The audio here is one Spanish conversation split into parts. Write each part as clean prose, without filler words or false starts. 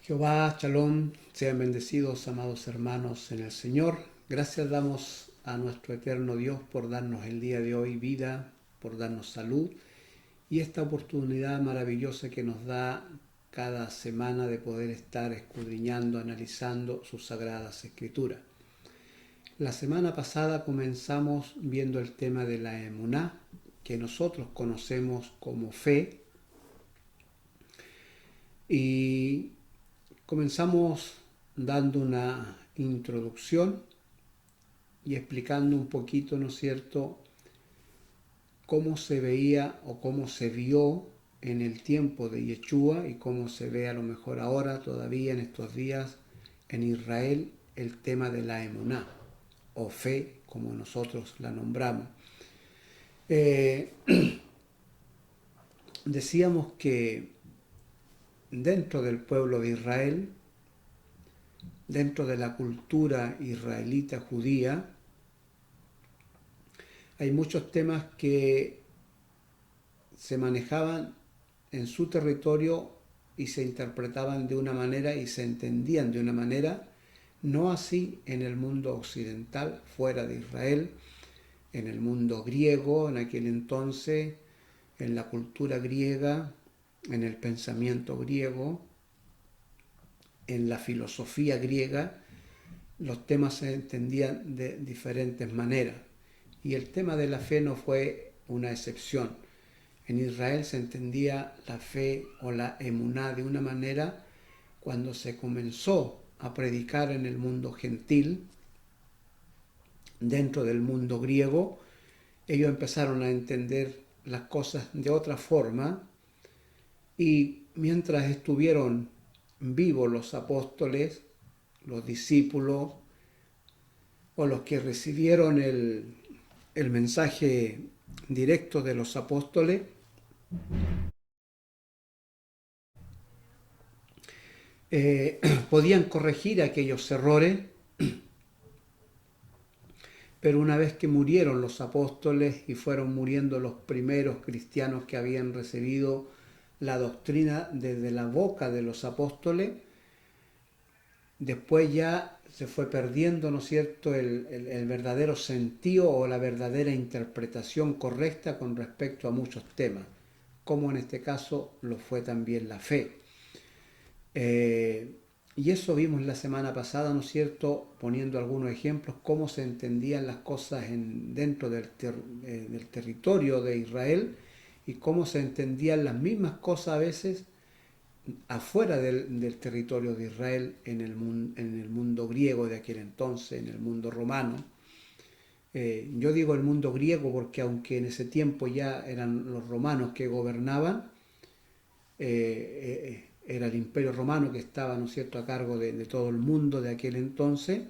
Jehová, Shalom, sean bendecidos, amados hermanos en el Señor. Gracias damos a nuestro eterno Dios por darnos el día de hoy vida, por darnos salud y esta oportunidad maravillosa que nos da cada semana de poder estar escudriñando, analizando sus sagradas escrituras. La semana pasada comenzamos viendo el tema de la emuná, que nosotros conocemos como fe, y comenzamos dando una introducción y explicando un poquito, ¿no es cierto?, cómo se veía o cómo se vio en el tiempo de Yeshua y cómo se ve a lo mejor ahora todavía en estos días en Israel el tema de la emuná o fe, como nosotros la nombramos. Decíamos que dentro del pueblo de Israel, dentro de la cultura israelita judía, hay muchos temas que se manejaban en su territorio y se interpretaban de una manera y se entendían de una manera, no así en el mundo occidental, fuera de Israel, en el mundo griego, en aquel entonces, en la cultura griega, en el pensamiento griego, en la filosofía griega, los temas se entendían de diferentes maneras. Y el tema de la fe no fue una excepción. En Israel se entendía la fe o la emuná de una manera cuando se comenzó a predicar en el mundo gentil, dentro del mundo griego, ellos empezaron a entender las cosas de otra forma y mientras estuvieron vivos los apóstoles, los discípulos o los que recibieron el mensaje directo de los apóstoles, podían corregir aquellos errores, pero una vez que murieron los apóstoles y fueron muriendo los primeros cristianos que habían recibido la doctrina desde la boca de los apóstoles, después ya se fue perdiendo, ¿no es cierto?, el verdadero sentido o la verdadera interpretación correcta con respecto a muchos temas, como en este caso lo fue también la fe. Y eso vimos la semana pasada, ¿no es cierto?, poniendo algunos ejemplos, cómo se entendían las cosas dentro del territorio de Israel y cómo se entendían las mismas cosas a veces afuera del territorio de Israel en el mundo griego de aquel entonces, en el mundo romano. Yo digo el mundo griego porque aunque en ese tiempo ya eran los romanos que gobernaban, era el imperio romano que estaba, ¿no es cierto?, a cargo de todo el mundo de aquel entonces,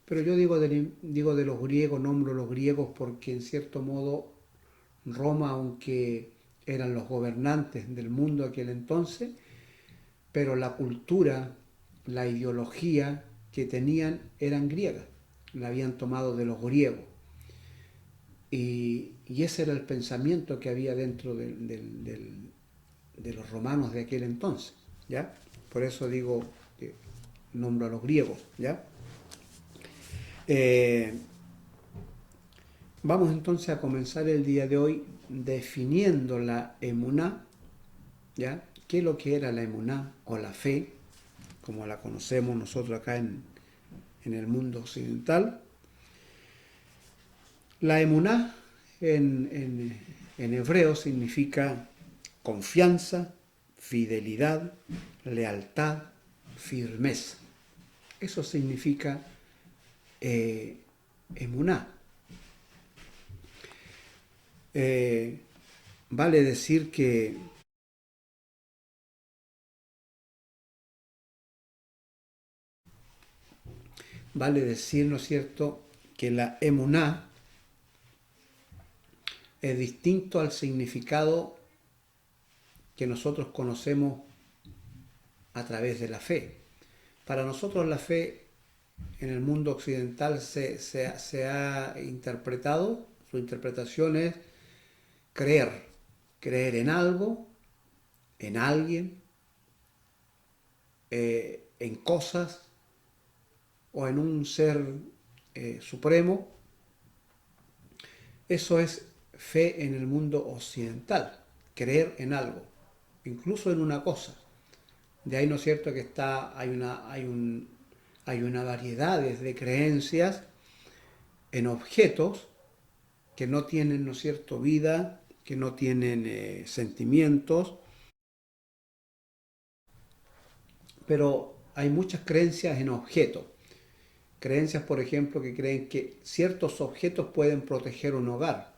pero yo digo de los griegos, nombro los griegos porque en cierto modo Roma, aunque eran los gobernantes del mundo de aquel entonces, pero la cultura, la ideología que tenían eran griegas, la habían tomado de los griegos. Y ese era el pensamiento que había dentro de los romanos de aquel entonces, ¿ya? Por eso digo que nombro a los griegos, ¿ya? Vamos entonces a comenzar el día de hoy definiendo la emuná, ¿ya? ¿Qué es lo que era la emuná o la fe, como la conocemos nosotros acá en el mundo occidental? La emuná en hebreo significa confianza, fidelidad, lealtad, firmeza. Eso significa emuná. Vale decir que vale decir, ¿no es cierto?, que la emuná es distinto al significado que nosotros conocemos a través de la fe. Para nosotros la fe en el mundo occidental se ha interpretado, su interpretación es creer, creer en algo, en alguien, en cosas o en un ser supremo. Eso es fe en el mundo occidental, creer en algo, incluso en una cosa. De ahí, ¿no es cierto?, que hay una variedad de creencias en objetos que no tienen, ¿no es cierto?, vida, que no tienen sentimientos, pero hay muchas creencias en objetos. Creencias, por ejemplo, que creen que ciertos objetos pueden proteger un hogar,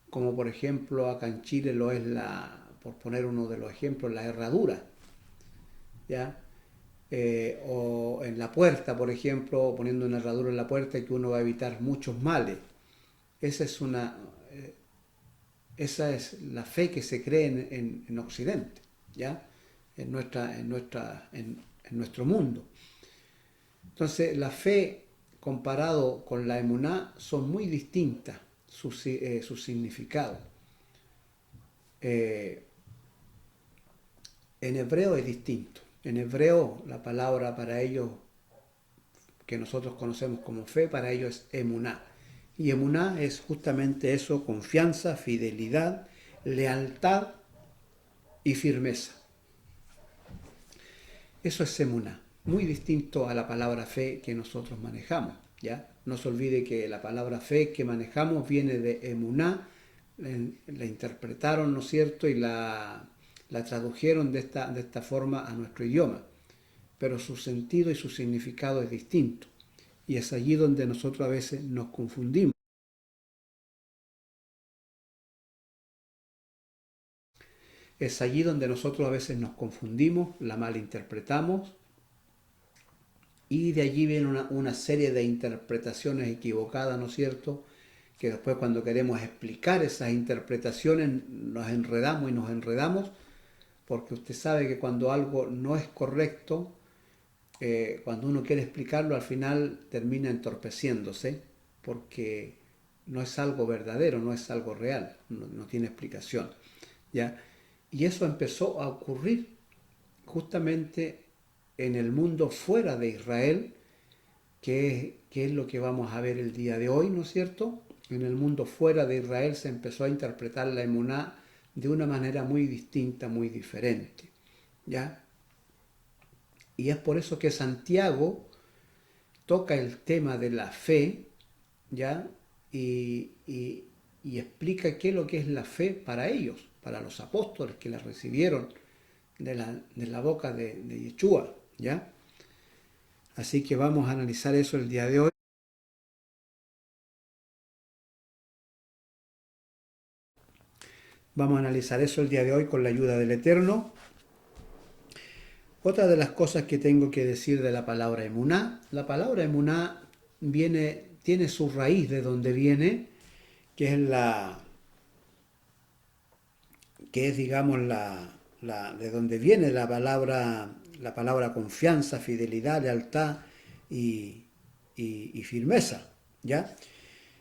como por ejemplo acá en Chile lo es por poner uno de los ejemplos, la herradura, ¿ya? O en la puerta, por ejemplo, poniendo una herradura en la puerta que uno va a evitar muchos males. Esa es eh, esa es la fe que se cree en Occidente, ¿ya? En nuestro mundo. Entonces, la fe comparado con la emuná son muy distintas sus significados. Eh, en hebreo es distinto. En hebreo la palabra para ellos que nosotros conocemos como fe, para ellos es emuná. Y emuná es justamente eso, confianza, fidelidad, lealtad y firmeza. Eso es emuná, muy distinto a la palabra fe que nosotros manejamos, ¿ya? No se olvide que la palabra fe que manejamos viene de emuná, la interpretaron, ¿no es cierto?, y la tradujeron de esta forma a nuestro idioma, pero su sentido y su significado es distinto. Y es allí donde nosotros a veces nos confundimos. Es allí donde nosotros a veces nos confundimos, la malinterpretamos y de allí viene una serie de interpretaciones equivocadas, ¿no es cierto? Que después cuando queremos explicar esas interpretaciones nos enredamos y nos enredamos, porque usted sabe que cuando algo no es correcto, cuando uno quiere explicarlo, al final termina entorpeciéndose, porque no es algo verdadero, no es algo real, no tiene explicación, ¿ya? Y eso empezó a ocurrir justamente en el mundo fuera de Israel, que es lo que vamos a ver el día de hoy, ¿no es cierto? En el mundo fuera de Israel se empezó a interpretar la emuná de una manera muy distinta, muy diferente, ¿ya? Y es por eso que Santiago toca el tema de la fe, ¿ya? Y explica qué es lo que es la fe para ellos, para los apóstoles que la recibieron de la boca de Yeshua, ¿ya? Así que vamos a analizar eso el día de hoy. Vamos a analizar eso el día de hoy con la ayuda del Eterno. Otra de las cosas que tengo que decir de la palabra emuná, la palabra emuná tiene su raíz de donde viene, que es digamos de donde viene la palabra confianza, fidelidad, lealtad y firmeza, ¿ya?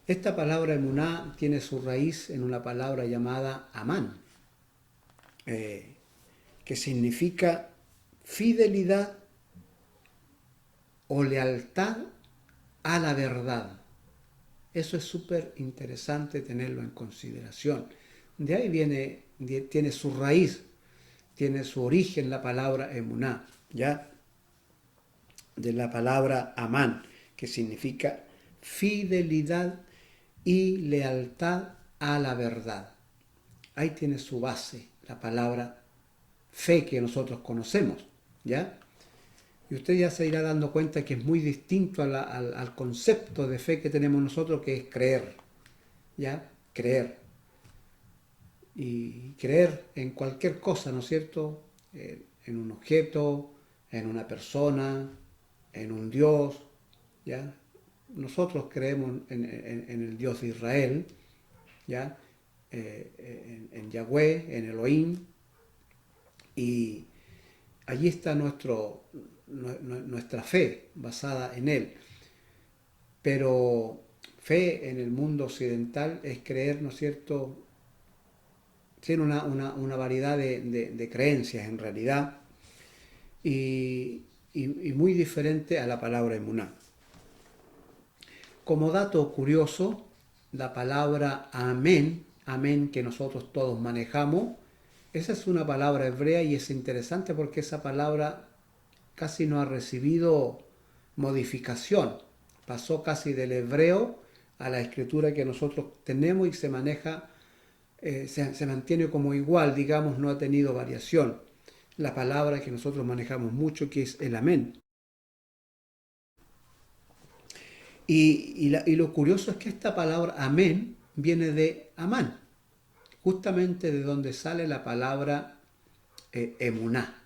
Esta palabra emuná tiene su raíz en una palabra llamada amán, eh, que significa fidelidad o lealtad a la verdad. Eso es súper interesante tenerlo en consideración. De ahí tiene su raíz, tiene su origen la palabra emuná, ¿ya? De la palabra amán, que significa fidelidad y lealtad a la verdad. Ahí tiene su base, la palabra fe que nosotros conocemos, ¿ya? Y usted ya se irá dando cuenta que es muy distinto al concepto de fe que tenemos nosotros, que es creer, ¿ya? Creer. Y creer en cualquier cosa, ¿no es cierto? En un objeto, en una persona, en un Dios, ¿ya? Nosotros creemos en el Dios de Israel, ¿ya? En Yahweh, en Elohim, y allí está nuestra fe basada en Él. Pero fe en el mundo occidental es creer, ¿no es cierto? Tiene una variedad de creencias en realidad. Y y muy diferente a la palabra emuná. Como dato curioso, la palabra amén, amén que nosotros todos manejamos, esa es una palabra hebrea y es interesante porque esa palabra casi no ha recibido modificación. Pasó casi del hebreo a la escritura que nosotros tenemos y se maneja, se mantiene como igual, digamos, no ha tenido variación. La palabra que nosotros manejamos mucho, que es el amén. Y lo curioso es que esta palabra amén viene de Amán, justamente de donde sale la palabra emuná.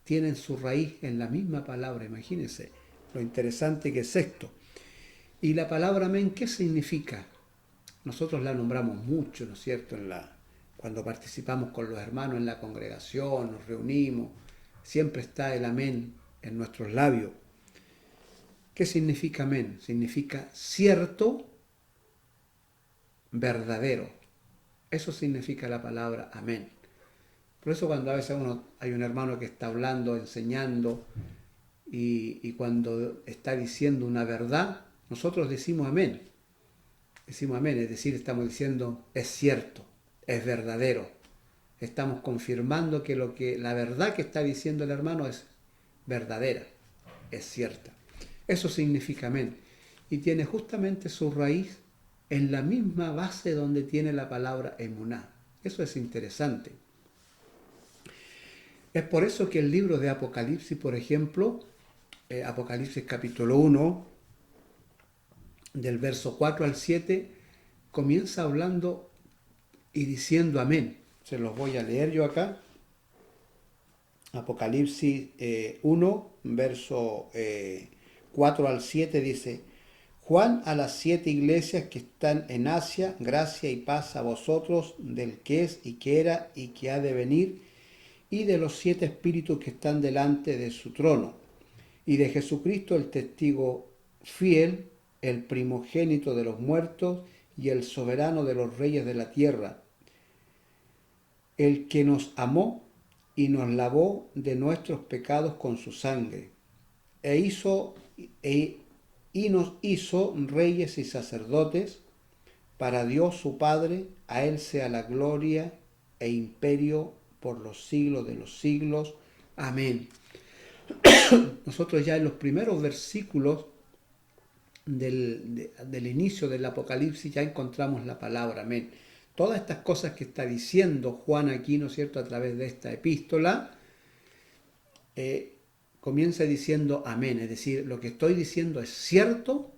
Tienen su raíz en la misma palabra, imagínense lo interesante que es esto. Y la palabra amén, ¿qué significa? Nosotros la nombramos mucho, ¿no es cierto? Cuando participamos con los hermanos en la congregación, nos reunimos, siempre está el amén en nuestros labios. ¿Qué significa amén? Significa cierto, verdadero. Eso significa la palabra amén. Por eso cuando a veces hay un hermano que está hablando, enseñando, y cuando está diciendo una verdad, nosotros decimos amén. Decimos amén, es decir, estamos diciendo es cierto, es verdadero. Estamos confirmando que la verdad que está diciendo el hermano es verdadera, es cierta. Eso significa amén. Y tiene justamente su raíz en la misma base donde tiene la palabra emuná. Eso es interesante. Es por eso que el libro de Apocalipsis, por ejemplo, Apocalipsis capítulo 1, del verso 4 al 7, comienza hablando y diciendo amén. Se los voy a leer yo acá. Apocalipsis 1, verso 4 al 7 dice: Juan a las 7 iglesias que están en Asia, gracia y paz a vosotros del que es y que era y que ha de venir, y de los 7 espíritus que están delante de su trono, y de Jesucristo el testigo fiel, el primogénito de los muertos y el soberano de los reyes de la tierra, el que nos amó y nos lavó de nuestros pecados con su sangre, y nos hizo reyes y sacerdotes para Dios su Padre. A Él sea la gloria e imperio por los siglos de los siglos. Amén. Nosotros ya en los primeros versículos del inicio del Apocalipsis ya encontramos la palabra amén. Todas estas cosas que está diciendo Juan aquí, ¿no es cierto?, a través de esta epístola, comienza diciendo amén, es decir, lo que estoy diciendo es cierto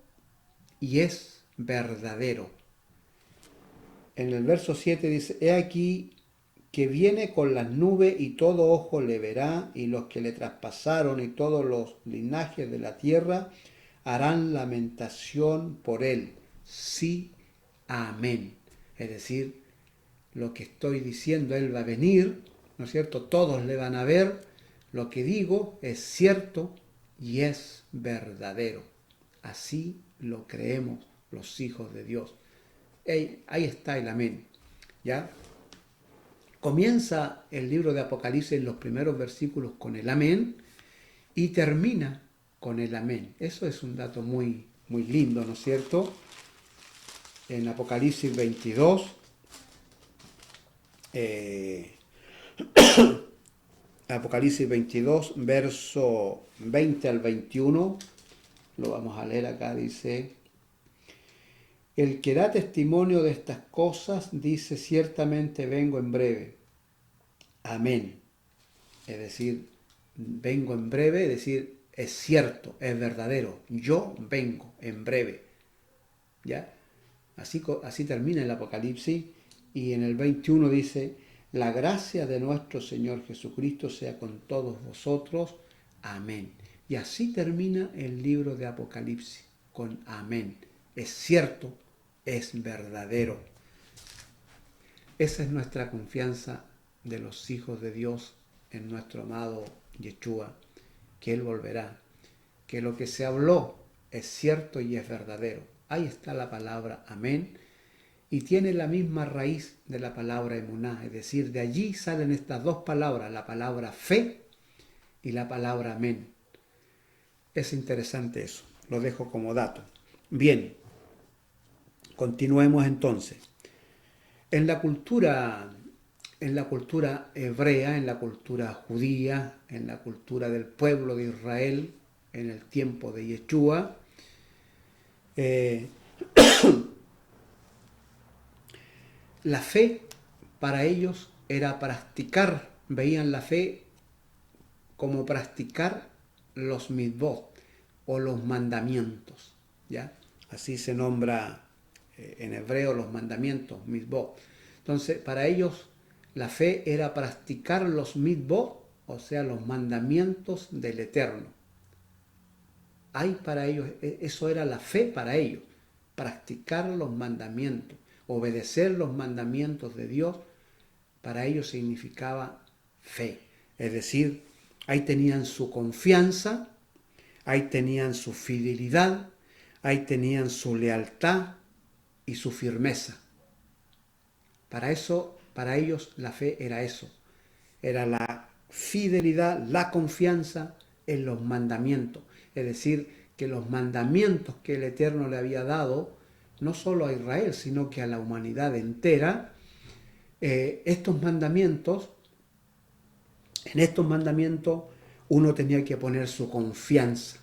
y es verdadero. En el verso 7 dice: He aquí que viene con las nubes y todo ojo le verá, y los que le traspasaron y todos los linajes de la tierra harán lamentación por él. Sí, amén. Es decir, lo que estoy diciendo, él va a venir, ¿no es cierto? Todos le van a ver. Lo que digo es cierto y es verdadero. Así lo creemos los hijos de Dios. Ahí está el amén. ¿Ya? Comienza el libro de Apocalipsis en los primeros versículos con el amén y termina con el amén. Eso es un dato muy, muy lindo, ¿no es cierto? En Apocalipsis 22, Apocalipsis 22, verso 20 al 21, lo vamos a leer acá, dice: El que da testimonio de estas cosas dice: ciertamente vengo en breve. Amén. Es decir, vengo en breve, es decir, es cierto, es verdadero. Yo vengo en breve. ¿Ya? Así termina el Apocalipsis, y en el 21 dice: La gracia de nuestro Señor Jesucristo sea con todos vosotros. Amén. Y así termina el libro de Apocalipsis, con amén. Es cierto, es verdadero. Esa es nuestra confianza de los hijos de Dios en nuestro amado Yeshua, que Él volverá, que lo que se habló es cierto y es verdadero. Ahí está la palabra amén, y tiene la misma raíz de la palabra emuná, es decir, de allí salen estas dos palabras, la palabra fe y la palabra amén. Es interesante eso, lo dejo como dato. Bien, continuemos entonces. En la cultura hebrea, en la cultura judía, en la cultura del pueblo de Israel, en el tiempo de Yeshua, la fe para ellos era practicar, veían la fe como practicar los mitzvot o los mandamientos, ¿ya? Así se nombra en hebreo los mandamientos, mitzvot. Entonces, para ellos la fe era practicar los mitzvot, o sea, los mandamientos del Eterno. Hay para ellos, eso era la fe para ellos, practicar los mandamientos, obedecer los mandamientos de Dios, para ellos significaba fe. Es decir, ahí tenían su confianza, ahí tenían su fidelidad, ahí tenían su lealtad y su firmeza. Para eso, para ellos la fe era eso, era la fidelidad, la confianza en los mandamientos. Es decir, que los mandamientos que el Eterno le había dado, no solo a Israel, sino que a la humanidad entera, estos mandamientos, en estos mandamientos uno tenía que poner su confianza.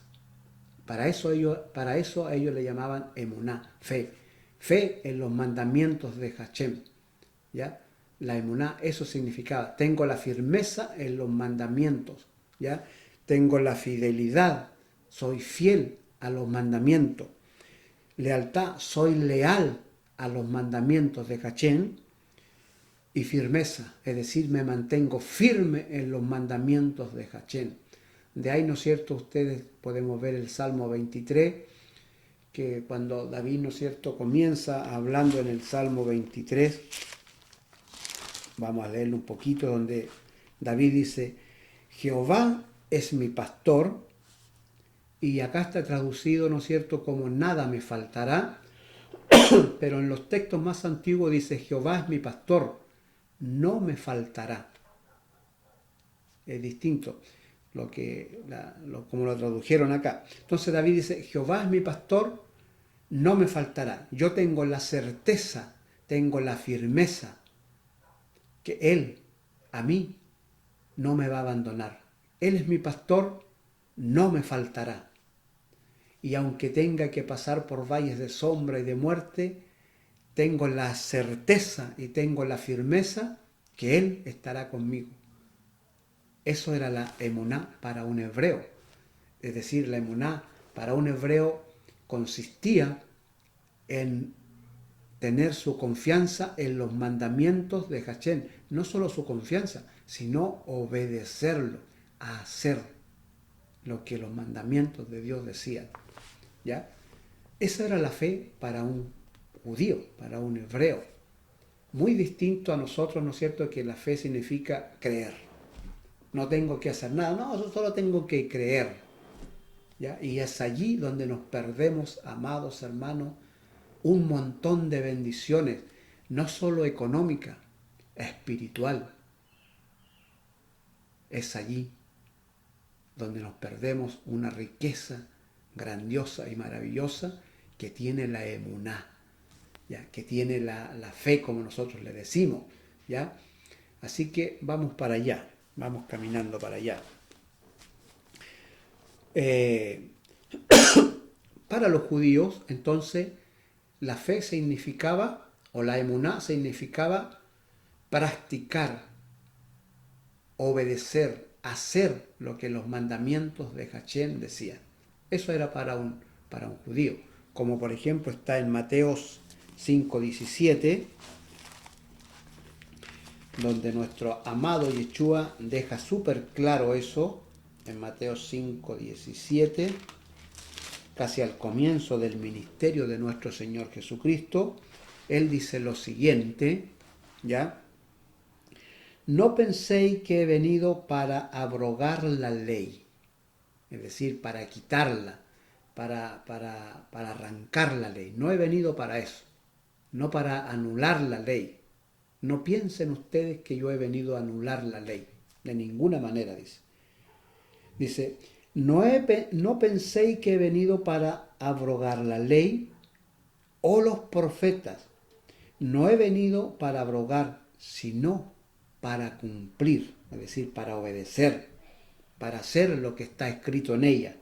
Para eso a ellos le llamaban emuná, fe. Fe en los mandamientos de Hashem. ¿Ya? La emuná, eso significaba, tengo la firmeza en los mandamientos, ¿ya? Tengo la fidelidad, soy fiel a los mandamientos. Lealtad, soy leal a los mandamientos de Hashem. Y firmeza, es decir, me mantengo firme en los mandamientos de Hashem. De ahí, ¿no es cierto?, ustedes podemos ver el Salmo 23, que cuando David, ¿no es cierto?, comienza hablando en el Salmo 23, vamos a leerlo un poquito, donde David dice, Jehová es mi pastor, y acá está traducido, ¿no es cierto?, como nada me faltará, pero en los textos más antiguos dice, Jehová es mi pastor, no me faltará. Es distinto como lo tradujeron acá. Entonces David dice, Jehová es mi pastor, no me faltará. Yo tengo la certeza, tengo la firmeza que Él, a mí, no me va a abandonar. Él es mi pastor, no me faltará. Y aunque tenga que pasar por valles de sombra y de muerte, tengo la certeza y tengo la firmeza que Él estará conmigo. Eso era la emuná para un hebreo. Es decir, la emuná para un hebreo consistía en tener su confianza en los mandamientos de Hashem. No solo su confianza, sino obedecerlo, a hacer lo que los mandamientos de Dios decían. ¿Ya? Esa era la fe para un judío, para un hebreo. Muy distinto a nosotros, ¿no es cierto?, que la fe significa creer. No tengo que hacer nada, no, yo solo tengo que creer. ¿Ya? Y es allí donde nos perdemos, amados hermanos, un montón de bendiciones, no solo económica, espiritual. Es allí donde nos perdemos una riqueza grandiosa y maravillosa que tiene la emuná, ¿ya? Que tiene la fe, como nosotros le decimos, ¿ya? Así que vamos para allá, vamos caminando para allá. Para los judíos, entonces, la fe significaba, o la emuná significaba practicar, obedecer, hacer lo que los mandamientos de Hashem decían. Eso era para un judío, como por ejemplo está en Mateos 5:17, donde nuestro amado Yeshua deja súper claro eso, en Mateo 5:17, casi al comienzo del ministerio de nuestro Señor Jesucristo. Él dice lo siguiente, ¿ya? No penséis que he venido para abrogar la ley, es decir, para quitarla, para arrancar la ley. No he venido para eso, no para anular la ley. No piensen ustedes que yo he venido a anular la ley, de ninguna manera, dice. Dice, No penséis que he venido para abrogar la ley o los profetas. No he venido para abrogar, sino para cumplir, es decir, para obedecer, para hacer lo que está escrito en ella.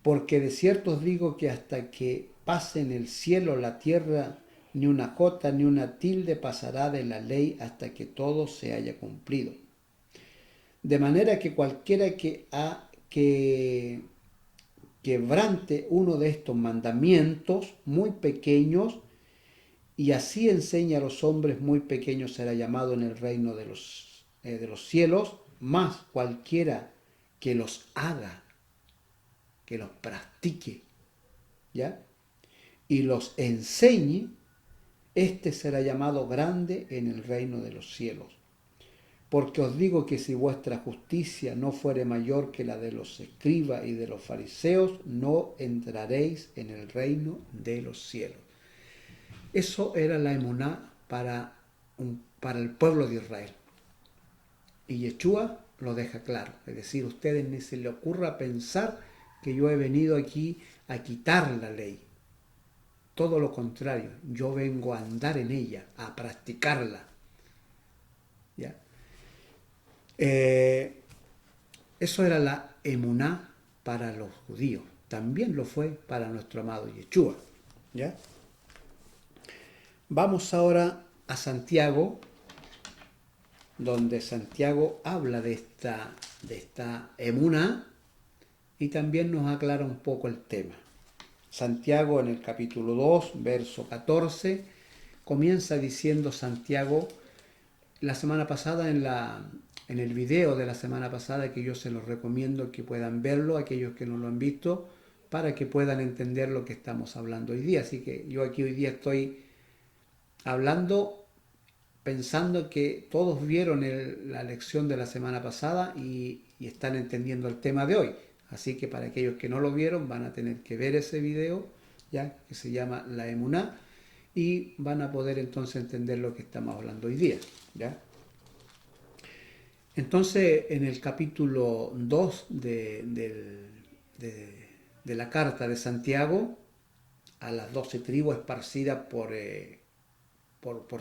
Porque de cierto os digo que hasta que pase en el cielo la tierra, ni una jota ni una tilde pasará de la ley hasta que todo se haya cumplido. De manera que cualquiera que quebrante uno de estos mandamientos muy pequeños y así enseña a los hombres muy pequeños será llamado en el reino de los cielos, más cualquiera que los haga, que los practique, ¿ya? Y los enseñe, este será llamado grande en el reino de los cielos. Porque os digo que si vuestra justicia no fuere mayor que la de los escribas y de los fariseos, no entraréis en el reino de los cielos. Eso era la emuná para el pueblo de Israel. Y Yeshua lo deja claro. Es decir, a ustedes ni se les ocurra pensar que yo he venido aquí a quitar la ley. Todo lo contrario, yo vengo a andar en ella, a practicarla. ¿Ya? Eso era la emuná para los judíos. También lo fue para nuestro amado Yeshua. ¿Ya? Vamos ahora a Santiago, donde Santiago habla de esta emuná y también nos aclara un poco el tema. Santiago en el capítulo 2, verso 14, comienza diciendo Santiago, la semana pasada en el video de la semana pasada, que yo se los recomiendo que puedan verlo, aquellos que no lo han visto, para que puedan entender lo que estamos hablando hoy día. Así que yo aquí hoy día estoy hablando pensando que todos vieron la lección de la semana pasada y están entendiendo el tema de hoy. Así que para aquellos que no lo vieron van a tener que ver ese video, ya que se llama La Emuná, y van a poder entonces entender lo que estamos hablando hoy día, ¿ya? Entonces, en el capítulo 2 de la carta de Santiago a las 12 tribus esparcidas por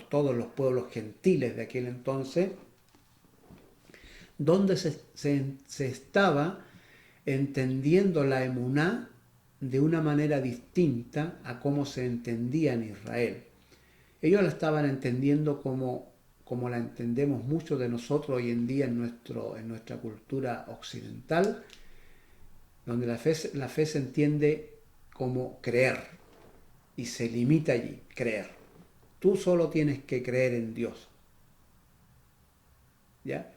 todos los pueblos gentiles de aquel entonces, donde se estaba entendiendo la emuná de una manera distinta a cómo se entendía en Israel. Ellos la estaban entendiendo como la entendemos muchos de nosotros hoy en día en nuestra cultura occidental, donde la fe se entiende como creer y se limita allí, creer. Tú solo tienes que creer en Dios. ¿Ya?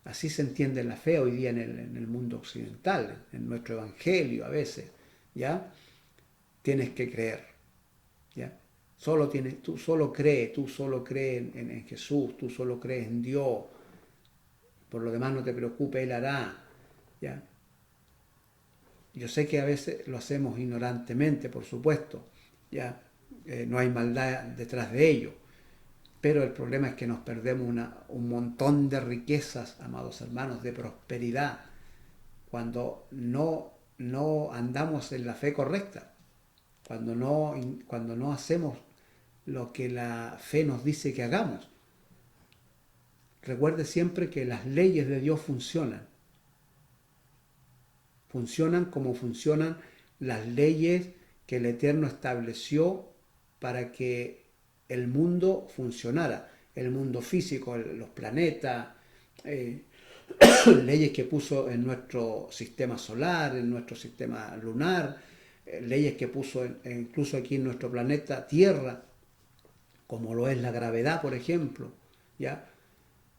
Así se entiende la fe hoy día en el mundo occidental, en nuestro evangelio a veces. ¿Ya? Tienes que creer. ¿Ya? Tú solo crees en Jesús, tú solo crees en Dios. Por lo demás no te preocupes, Él hará. ¿Ya? Yo sé que a veces lo hacemos ignorantemente, por supuesto. ¿Ya? No hay maldad detrás de ello. Pero el problema es que nos perdemos un montón de riquezas, amados hermanos, de prosperidad, cuando no andamos en la fe correcta, cuando no hacemos lo que la fe nos dice que hagamos. Recuerde siempre que las leyes de Dios funcionan como funcionan las leyes que el Eterno estableció para que el mundo funcionara, el mundo físico, los planetas, leyes que puso en nuestro sistema solar, en nuestro sistema lunar, leyes que puso incluso aquí en nuestro planeta Tierra, como lo es la gravedad, por ejemplo, ¿ya?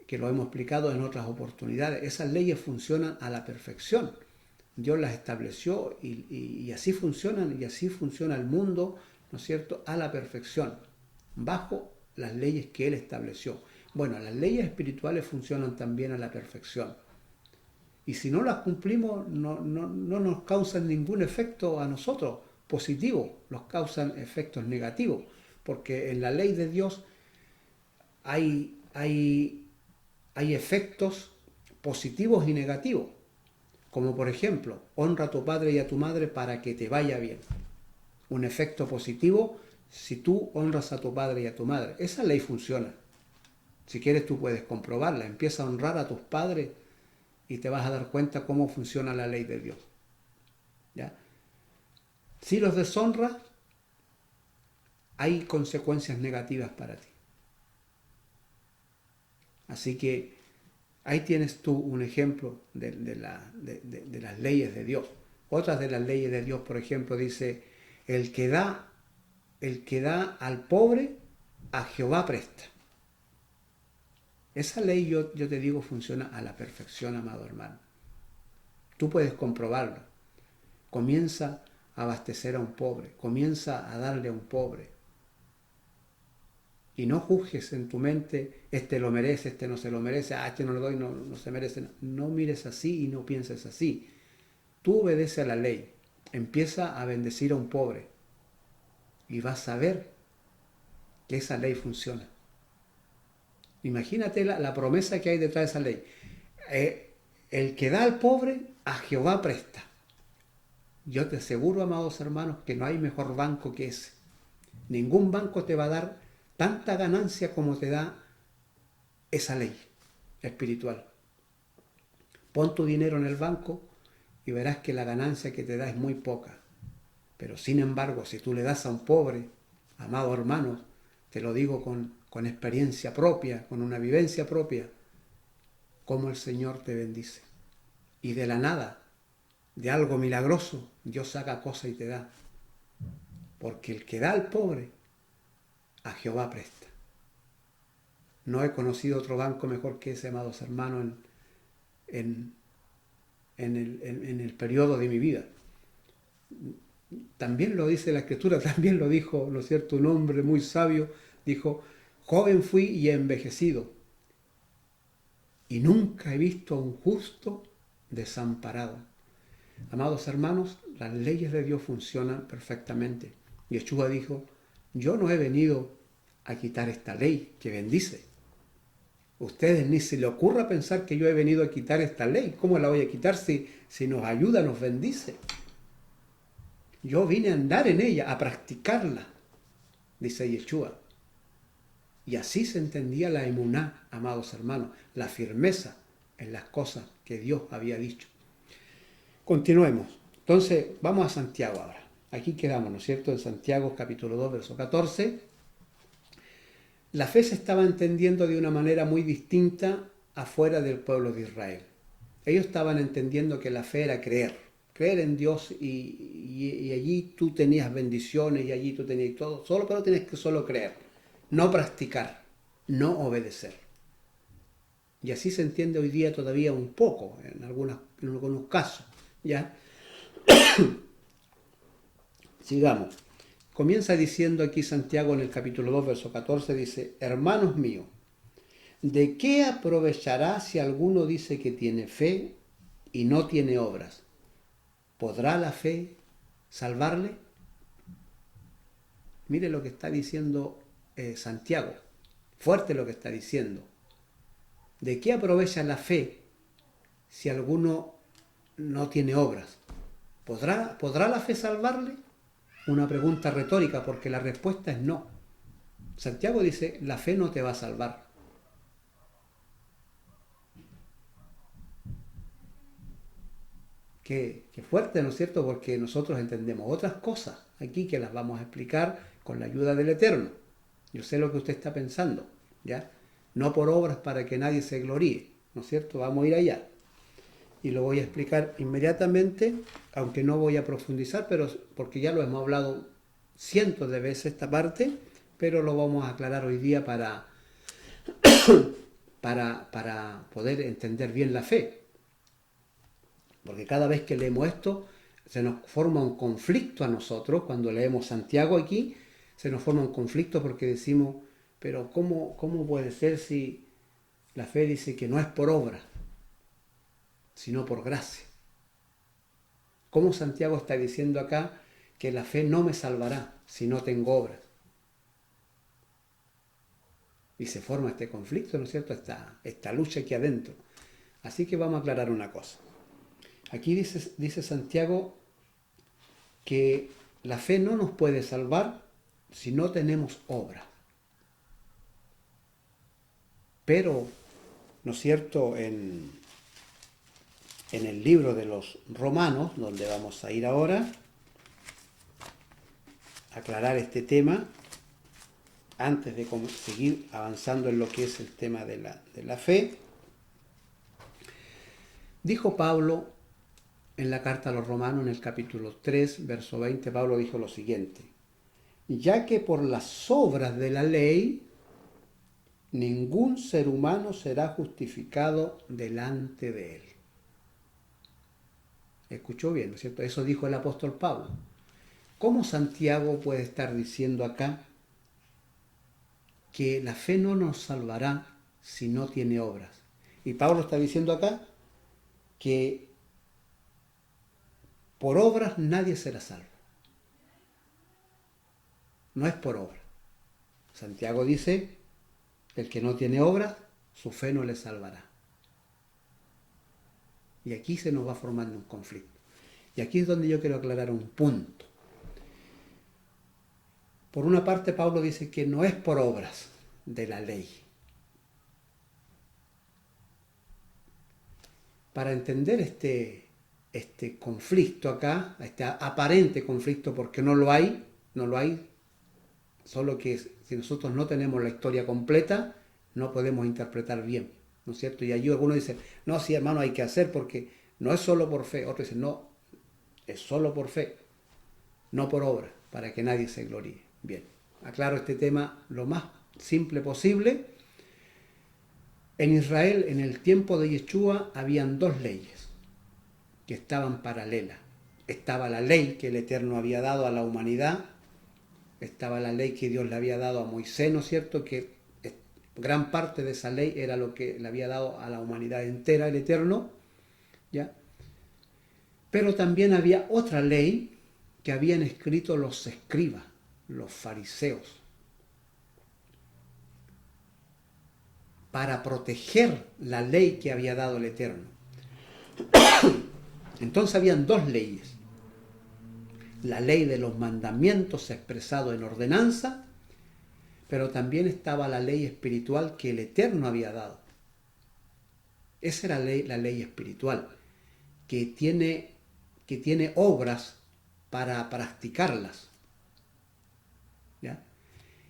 Que lo hemos explicado en otras oportunidades. Esas leyes funcionan a la perfección. Dios las estableció y así funcionan, y así funciona el mundo, ¿no es cierto?, a la perfección, bajo las leyes que Él estableció. Bueno, las leyes espirituales funcionan también a la perfección. Y si no las cumplimos, no nos causan ningún efecto a nosotros positivo, nos causan efectos negativos, porque en la ley de Dios hay efectos positivos y negativos. Como por ejemplo, honra a tu padre y a tu madre para que te vaya bien. Un efecto positivo si tú honras a tu padre y a tu madre. Esa ley funciona. Si quieres tú puedes comprobarla. Empieza a honrar a tus padres y te vas a dar cuenta cómo funciona la ley de Dios. ¿Ya? Si los deshonras, hay consecuencias negativas para ti. Así que ahí tienes tú un ejemplo de las leyes de Dios. Otras de las leyes de Dios, por ejemplo, dice, el que da al pobre, a Jehová presta. Esa ley, yo te digo, funciona a la perfección, amado hermano. Tú puedes comprobarlo. Comienza a abastecer a un pobre, comienza a darle a un pobre. Y no juzgues en tu mente, este lo merece, este no se lo merece, este no le doy, no se merece. No mires así y no pienses así. Tú obedece a la ley, empieza a bendecir a un pobre y vas a ver que esa ley funciona. Imagínate la promesa que hay detrás de esa ley. El que da al pobre, a Jehová presta. Yo te aseguro, amados hermanos, que no hay mejor banco que ese. Ningún banco te va a dar tanta ganancia como te da esa ley espiritual. Pon tu dinero en el banco y verás que la ganancia que te da es muy poca. Pero sin embargo, si tú le das a un pobre, amado hermano, te lo digo con experiencia propia, con una vivencia propia, cómo el Señor te bendice. Y de la nada, de algo milagroso, Dios saca cosa y te da. Porque el que da al pobre, a Jehová presta. No he conocido otro banco mejor que ese, amados hermanos, en el periodo de mi vida. También lo dice la Escritura, también lo dijo, ¿no es cierto?, un hombre muy sabio, dijo, joven fui y he envejecido, y nunca he visto a un justo desamparado. Amados hermanos, las leyes de Dios funcionan perfectamente. Yeshua dijo, yo no he venido a quitar esta ley que bendice. Ustedes ni se le ocurra pensar que yo he venido a quitar esta ley. ¿Cómo la voy a quitar si nos ayuda, nos bendice? Yo vine a andar en ella, a practicarla, dice Yeshua. Y así se entendía la emuná, amados hermanos, la firmeza en las cosas que Dios había dicho. Continuemos. Entonces, vamos a Santiago ahora. Aquí quedamos, ¿no es cierto? En Santiago capítulo 2, verso 14. La fe se estaba entendiendo de una manera muy distinta afuera del pueblo de Israel. Ellos estaban entendiendo que la fe era creer en Dios y allí tú tenías bendiciones y allí tú tenías todo, pero tienes que solo creer, no practicar, no obedecer. Y así se entiende hoy día todavía un poco, en algunos casos. ¿Ya? Sigamos. Comienza diciendo aquí Santiago en el capítulo 2, verso 14, dice, hermanos míos, ¿de qué aprovechará si alguno dice que tiene fe y no tiene obras? ¿Podrá la fe salvarle? Mire lo que está diciendo Santiago. Fuerte lo que está diciendo. ¿De qué aprovecha la fe si alguno no tiene obras? ¿Podrá la fe salvarle? Una pregunta retórica, porque la respuesta es no. Santiago dice, la fe no te va a salvar. Qué fuerte, ¿no es cierto? Porque nosotros entendemos otras cosas aquí que las vamos a explicar con la ayuda del Eterno. Yo sé lo que usted está pensando, ¿ya? No por obras para que nadie se gloríe, ¿no es cierto? Vamos a ir allá. Y lo voy a explicar inmediatamente, aunque no voy a profundizar, pero porque ya lo hemos hablado cientos de veces esta parte, pero lo vamos a aclarar hoy día para poder entender bien la fe. Porque cada vez que leemos esto, se nos forma un conflicto a nosotros. Cuando leemos Santiago aquí, se nos forma un conflicto porque decimos, pero ¿cómo puede ser si la fe dice que no es por obra, sino por gracia? ¿Cómo Santiago está diciendo acá que la fe no me salvará si no tengo obras? Y se forma este conflicto, ¿no es cierto? Esta lucha aquí adentro. Así que vamos a aclarar una cosa. Aquí dice Santiago que la fe no nos puede salvar si no tenemos obra. Pero, ¿no es cierto?, en el libro de los Romanos, donde vamos a ir ahora, a aclarar este tema, antes de seguir avanzando en lo que es el tema de la fe, dijo Pablo en la carta a los Romanos, en el capítulo 3, verso 20, Pablo dijo lo siguiente: ya que por las obras de la ley ningún ser humano será justificado delante de él. Escuchó bien, ¿no es cierto? Eso dijo el apóstol Pablo. ¿Cómo Santiago puede estar diciendo acá que la fe no nos salvará si no tiene obras? Y Pablo está diciendo acá que por obras nadie será salvo. No es por obra. Santiago dice: el que no tiene obras, su fe no le salvará. Y aquí se nos va formando un conflicto. Y aquí es donde yo quiero aclarar un punto. Por una parte, Pablo dice que no es por obras de la ley. Para entender este conflicto acá, este aparente conflicto, porque no lo hay, solo que si nosotros no tenemos la historia completa, no podemos interpretar bien, ¿no es cierto? Y allí algunos dicen: no, sí, hermano, hay que hacer porque no es solo por fe. Otros dicen: no, es solo por fe, no por obra, para que nadie se gloríe. Bien, aclaro este tema lo más simple posible. En Israel, en el tiempo de Yeshua, habían dos leyes que estaban paralelas. Estaba la ley que el Eterno había dado a la humanidad, estaba la ley que Dios le había dado a Moisés, ¿no es cierto?, que gran parte de esa ley era lo que le había dado a la humanidad entera el Eterno, ¿ya? Pero también había otra ley que habían escrito los escribas, los fariseos, para proteger la ley que había dado el Eterno. Entonces habían dos leyes: la ley de los mandamientos expresado en ordenanza, pero también estaba la ley espiritual que el Eterno había dado. Esa era la ley espiritual, que tiene obras para practicarlas, ¿ya?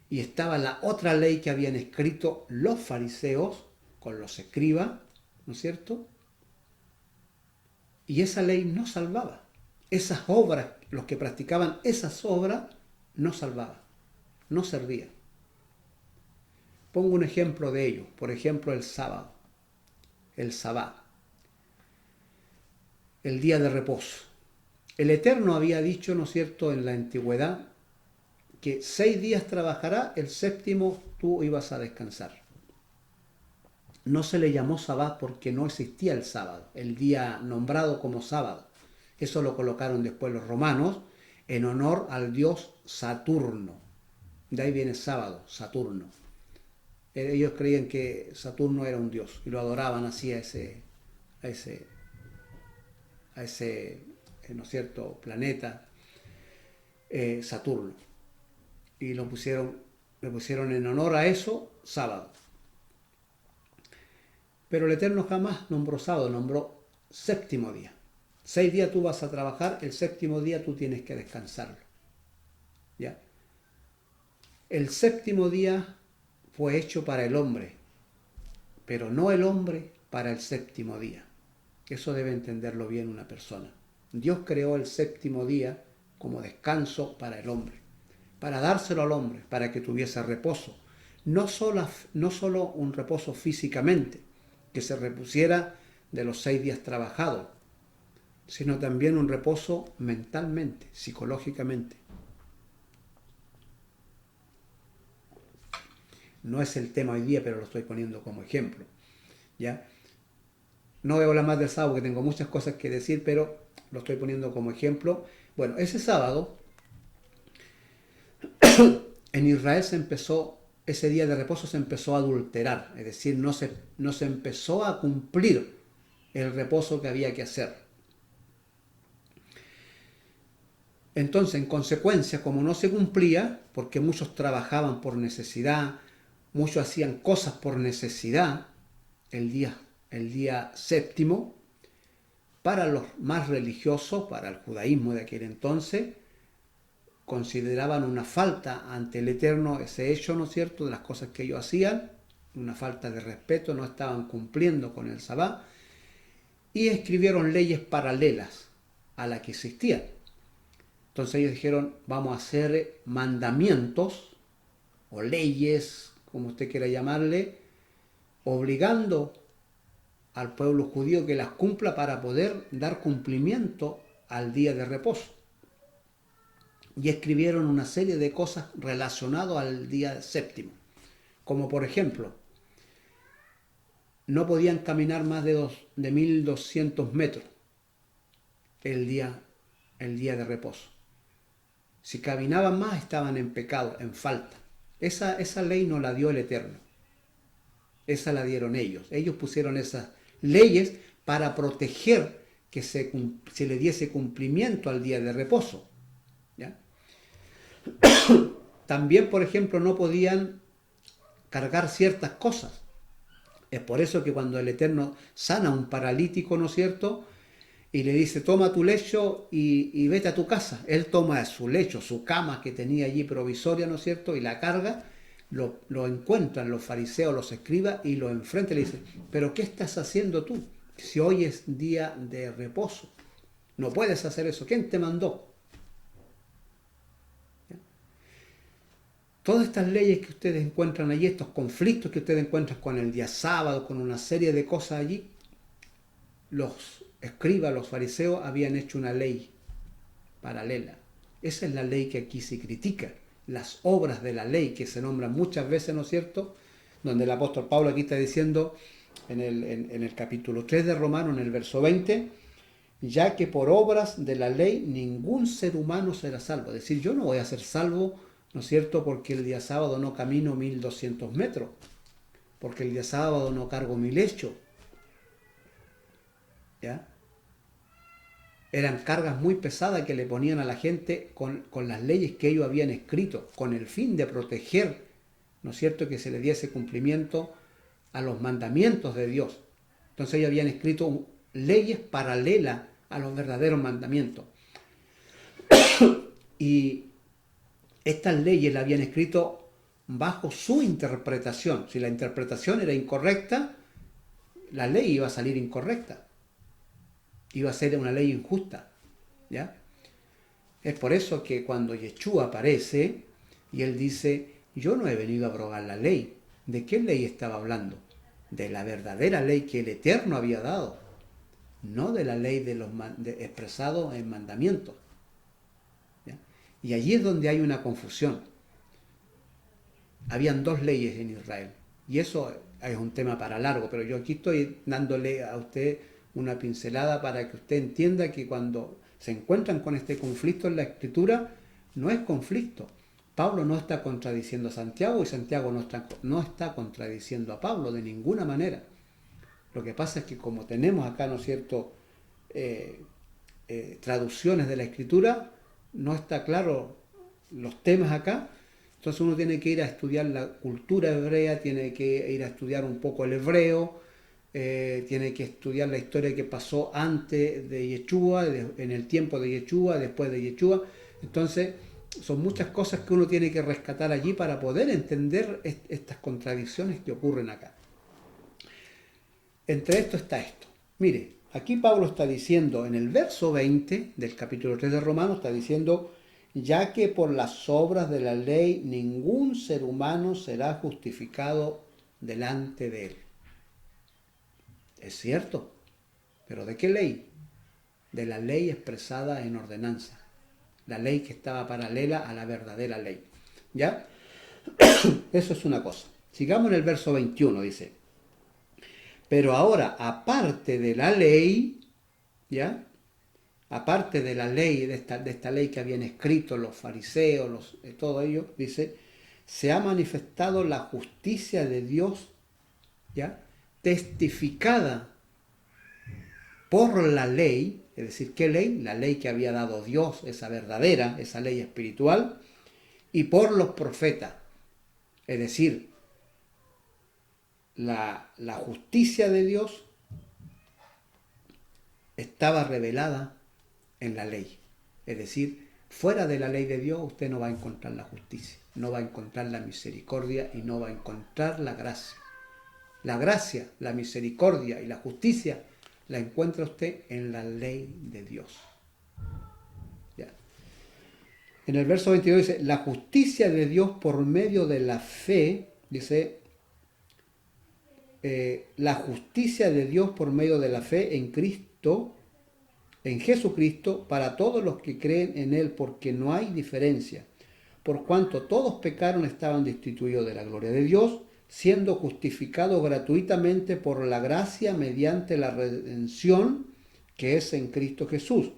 Y estaba la otra ley que habían escrito los fariseos con los escribas, ¿no es cierto? Y esa ley no salvaba. Esas obras, los que practicaban esas obras, no salvaban, no servían. Pongo un ejemplo de ello. Por ejemplo, el sábado, el sabbat, el día de reposo. El Eterno había dicho, ¿no es cierto?, en la antigüedad, que 6 días trabajará, el séptimo tú ibas a descansar. No se le llamó sabbat porque no existía el sábado, el día nombrado como sábado. Eso lo colocaron después los romanos en honor al dios Saturno. De ahí viene sábado, Saturno. Ellos creían que Saturno era un dios y lo adoraban así a ese ¿no es cierto?, planeta, Saturno. Y le pusieron en honor a eso sábado. Pero el Eterno jamás nombró sábado, nombró séptimo día. 6 días tú vas a trabajar, el séptimo día tú tienes que descansarlo, ¿ya? El séptimo día fue hecho para el hombre, pero no el hombre para el séptimo día. Eso debe entenderlo bien una persona. Dios creó el séptimo día como descanso para el hombre, para dárselo al hombre, para que tuviese reposo. No solo un reposo físicamente, que se repusiera de los 6 días trabajados, sino también un reposo mentalmente, psicológicamente. No es el tema hoy día, pero lo estoy poniendo como ejemplo, ¿ya? No voy a hablar más del sábado, porque tengo muchas cosas que decir, pero lo estoy poniendo como ejemplo. Bueno, ese sábado, en Israel ese día de reposo se empezó a adulterar, es decir, no se empezó a cumplir el reposo que había que hacer. Entonces, en consecuencia, como no se cumplía, porque muchos trabajaban por necesidad, muchos hacían cosas por necesidad, el día séptimo, para los más religiosos, para el judaísmo de aquel entonces, consideraban una falta ante el Eterno ese hecho, ¿no es cierto?, de las cosas que ellos hacían, una falta de respeto, no estaban cumpliendo con el sabbat, y escribieron leyes paralelas a la que existían. Entonces ellos dijeron, vamos a hacer mandamientos o leyes, como usted quiera llamarle, obligando al pueblo judío que las cumpla para poder dar cumplimiento al día de reposo. Y escribieron una serie de cosas relacionadas al día séptimo, como por ejemplo, no podían caminar más de 1200 metros el día de reposo. Si caminaban más, estaban en pecado, en falta. Esa ley no la dio el Eterno. Esa la dieron ellos. Ellos pusieron esas leyes para proteger que se le diese cumplimiento al día de reposo. ¿Ya? También, por ejemplo, no podían cargar ciertas cosas. Es por eso que cuando el Eterno sana a un paralítico, ¿no es cierto?, y le dice, toma tu lecho y vete a tu casa. Él toma su lecho, su cama que tenía allí provisoria, ¿no es cierto?, y la carga, lo encuentran los fariseos, los escribas, y lo enfrentan y le dicen, pero ¿qué estás haciendo tú? Si hoy es día de reposo, no puedes hacer eso. ¿Quién te mandó? ¿Ya? Todas estas leyes que ustedes encuentran allí, estos conflictos que ustedes encuentran con el día sábado, con una serie de cosas allí, los escribas, los fariseos, habían hecho una ley paralela. Esa es la ley que aquí se critica. Las obras de la ley que se nombran muchas veces, ¿no es cierto?, donde el apóstol Pablo aquí está diciendo en el capítulo 3 de Romanos, en el verso 20, ya que por obras de la ley ningún ser humano será salvo. Es decir, yo no voy a ser salvo, ¿no es cierto?, porque el día sábado no camino 1200 metros, porque el día sábado no cargo mi lecho. ¿Ya? Eran cargas muy pesadas que le ponían a la gente con las leyes que ellos habían escrito, con el fin de proteger, ¿no es cierto?, que se le diese cumplimiento a los mandamientos de Dios. Entonces ellos habían escrito leyes paralelas a los verdaderos mandamientos. Y estas leyes las habían escrito bajo su interpretación. Si la interpretación era incorrecta, la ley iba a salir incorrecta. Iba a ser una ley injusta, ¿ya? Es por eso que cuando Yeshua aparece y él dice, yo no he venido a abrogar la ley. ¿De qué ley estaba hablando? De la verdadera ley que el Eterno había dado, no de la ley expresado en mandamientos, ¿ya? Y allí es donde hay una confusión. Habían dos leyes en Israel, y eso es un tema para largo, pero yo aquí estoy dándole a usted una pincelada para que usted entienda que cuando se encuentran con este conflicto en la Escritura, no es conflicto. Pablo no está contradiciendo a Santiago y Santiago no está contradiciendo a Pablo de ninguna manera. Lo que pasa es que como tenemos acá, ¿no es cierto?, traducciones de la Escritura, no está claro los temas acá, entonces uno tiene que ir a estudiar la cultura hebrea, tiene que ir a estudiar un poco el hebreo, tiene que estudiar la historia que pasó antes de Yeshua, en el tiempo de Yeshua, después de Yeshua. Entonces son muchas cosas que uno tiene que rescatar allí para poder entender estas contradicciones que ocurren acá. Entre esto está esto. Mire, aquí Pablo está diciendo en el verso 20 del capítulo 3 de Romanos, está diciendo, ya que por las obras de la ley ningún ser humano será justificado delante de él. Es cierto, pero ¿de qué ley? De la ley expresada en ordenanza, la ley que estaba paralela a la verdadera ley. ¿Ya? Eso es una cosa. Sigamos en el verso 21, dice, pero ahora, aparte de la ley, ¿ya?, aparte de la ley, de esta ley que habían escrito los fariseos, todo ello, dice, se ha manifestado la justicia de Dios, ¿ya?, testificada por la ley, es decir, ¿qué ley? La ley que había dado Dios, esa verdadera, esa ley espiritual, y por los profetas, es decir, la justicia de Dios estaba revelada en la ley. Es decir, fuera de la ley de Dios usted no va a encontrar la justicia, no va a encontrar la misericordia y no va a encontrar la gracia. La gracia, la misericordia y la justicia la encuentra usted en la ley de Dios. ¿Ya? En el verso 22 dice, la justicia de Dios por medio de la fe, dice, la justicia de Dios por medio de la fe en Cristo, en Jesucristo, para todos los que creen en Él, porque no hay diferencia. Por cuanto todos pecaron, estaban destituidos de la gloria de Dios, siendo justificados gratuitamente por la gracia mediante la redención que es en Cristo Jesús,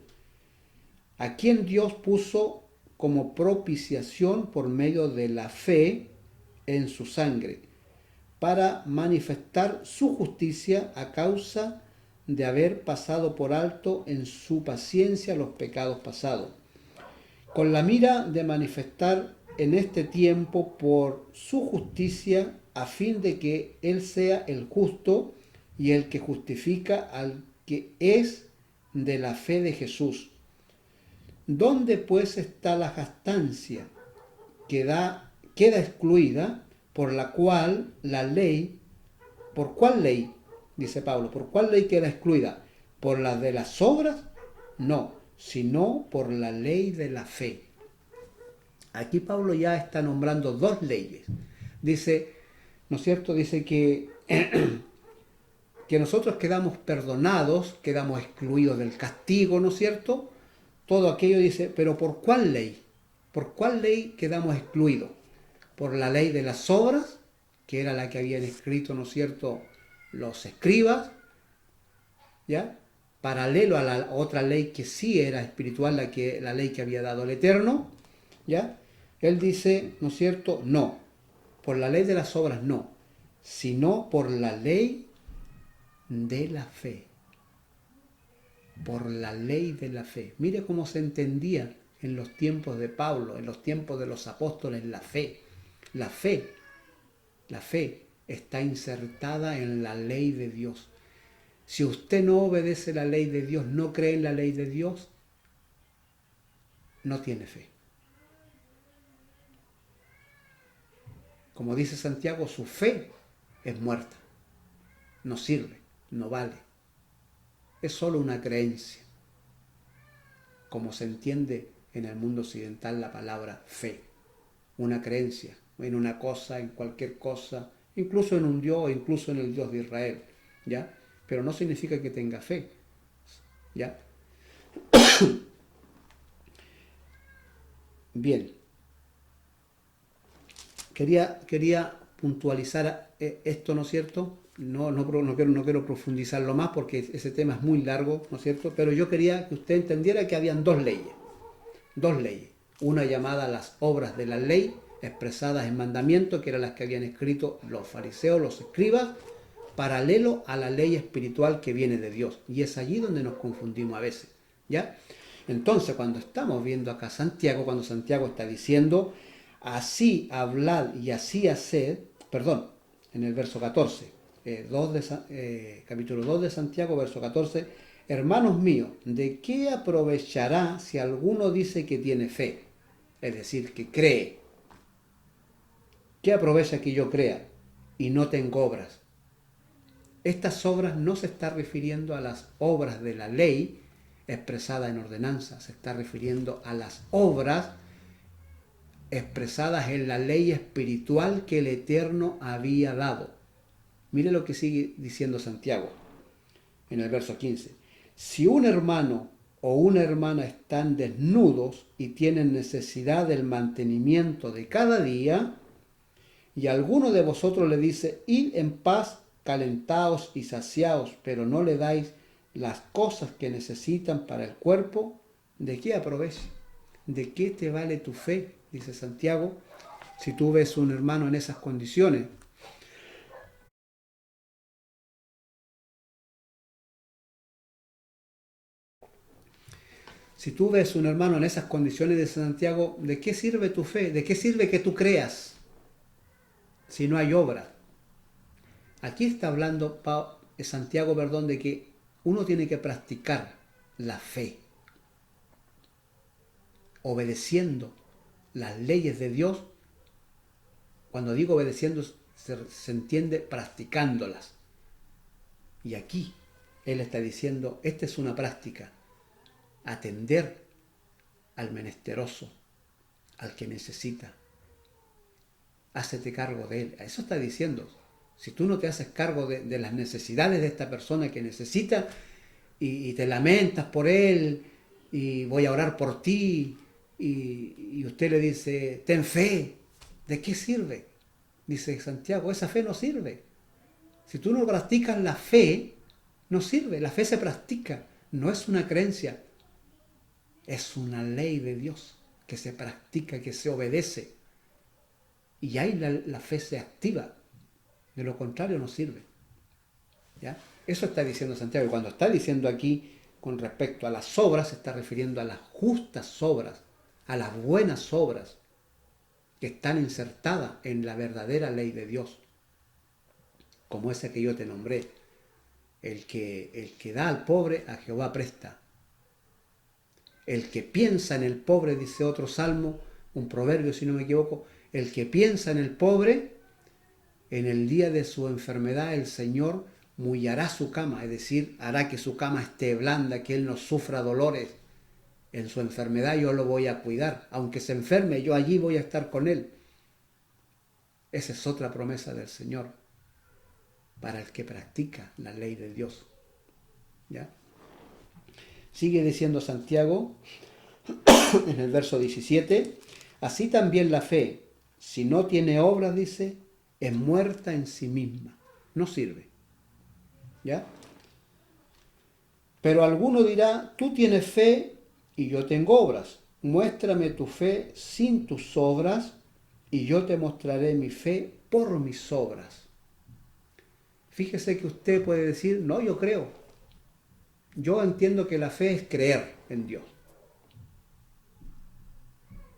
a quien Dios puso como propiciación por medio de la fe en su sangre, para manifestar su justicia a causa de haber pasado por alto en su paciencia los pecados pasados, con la mira de manifestar en este tiempo por su justicia, a fin de que Él sea el justo y el que justifica al que es de la fe de Jesús. ¿Dónde pues está la jactancia? Queda excluida, por la cual la ley, ¿por cuál ley? Dice Pablo, ¿por cuál ley queda excluida? ¿Por la de las obras? No, sino por la ley de la fe. Aquí Pablo ya está nombrando dos leyes. Dice, ¿no es cierto? Dice que, que nosotros quedamos perdonados, quedamos excluidos del castigo, ¿no es cierto? Todo aquello dice, pero ¿por cuál ley? ¿Por cuál ley quedamos excluidos? ¿Por la ley de las obras, que era la que habían escrito, ¿no es cierto?, los escribas, ¿ya? Paralelo a la otra ley que sí era espiritual, la ley que había dado el Eterno, ¿ya? Él dice, ¿no es cierto?, no, por la ley de las obras no, sino por la ley de la fe. Por la ley de la fe. Mire cómo se entendía en los tiempos de Pablo, en los tiempos de los apóstoles, la fe. La fe está insertada en la ley de Dios. Si usted no obedece la ley de Dios, no cree en la ley de Dios, no tiene fe. Como dice Santiago, su fe es muerta, no sirve, no vale. Es solo una creencia, como se entiende en el mundo occidental la palabra fe. Una creencia en una cosa, en cualquier cosa, incluso en un Dios, incluso en el Dios de Israel, ¿ya? Pero no significa que tenga fe, ¿ya? Bien. Quería puntualizar esto, ¿no es cierto? No quiero profundizarlo más porque ese tema es muy largo, ¿no es cierto? Pero yo quería que usted entendiera que habían dos leyes. Una llamada las obras de la ley, expresadas en mandamiento, que eran las que habían escrito los fariseos, los escribas, paralelo a la ley espiritual que viene de Dios. Y es allí donde nos confundimos a veces, ¿ya? Entonces, cuando estamos viendo acá Santiago, cuando Santiago está diciendo, así hablad y así haced, en el verso 14, capítulo 2 de Santiago, verso 14, hermanos míos, ¿de qué aprovechará si alguno dice que tiene fe? Es decir, que cree. ¿Qué aprovecha que yo crea y no tengo obras? Estas obras no se está refiriendo a las obras de la ley expresada en ordenanza, se está refiriendo a las obras expresadas en la ley espiritual que el Eterno había dado. Mire lo que sigue diciendo Santiago en el verso 15. Si un hermano o una hermana están desnudos y tienen necesidad del mantenimiento de cada día, y alguno de vosotros le dice, id en paz, calentaos y saciaos, pero no le dais las cosas que necesitan para el cuerpo, ¿de qué aprovecha? ¿De qué te vale tu fe? Dice Santiago, si tú ves un hermano en esas condiciones. Si tú ves un hermano en esas condiciones de Santiago, ¿de qué sirve tu fe? ¿De qué sirve que tú creas si no hay obra? Aquí está hablando Santiago, perdón, de que uno tiene que practicar la fe, obedeciendo las leyes de Dios. Cuando digo obedeciendo, se entiende practicándolas. Y aquí él está diciendo, esta es una práctica, atender al menesteroso, al que necesita. Hácete cargo de él. Eso está diciendo. Si tú no te haces cargo de las necesidades de esta persona que necesita y te lamentas por él y voy a orar por ti y usted le dice, ten fe, ¿de qué sirve? Dice Santiago, esa fe no sirve. Si tú no practicas la fe, no sirve. La fe se practica, no es una creencia, es una ley de Dios que se practica, que se obedece. Y ahí la fe se activa. De lo contrario no sirve. ¿Ya? Eso está diciendo Santiago. Y cuando está diciendo aquí con respecto a las obras, se está refiriendo a las justas obras, a las buenas obras que están insertadas en la verdadera ley de Dios. Como esa que yo te nombré. El que da al pobre, a Jehová presta. El que piensa en el pobre, dice otro salmo, un proverbio si no me equivoco, el que piensa en el pobre, en el día de su enfermedad el Señor mullará su cama, es decir, hará que su cama esté blanda, que él no sufra dolores. En su enfermedad yo lo voy a cuidar, aunque se enferme, yo allí voy a estar con él. Esa es otra promesa del Señor para el que practica la ley de Dios. ¿Ya? Sigue diciendo Santiago en el verso 17, así también la fe, si no tiene obras, dice, es muerta en sí misma, no sirve. ¿Ya? Pero alguno dirá, tú tienes fe y yo tengo obras. Muéstrame tu fe sin tus obras y yo te mostraré mi fe por mis obras. Fíjese que usted puede decir, no, yo creo. Yo entiendo que la fe es creer en Dios.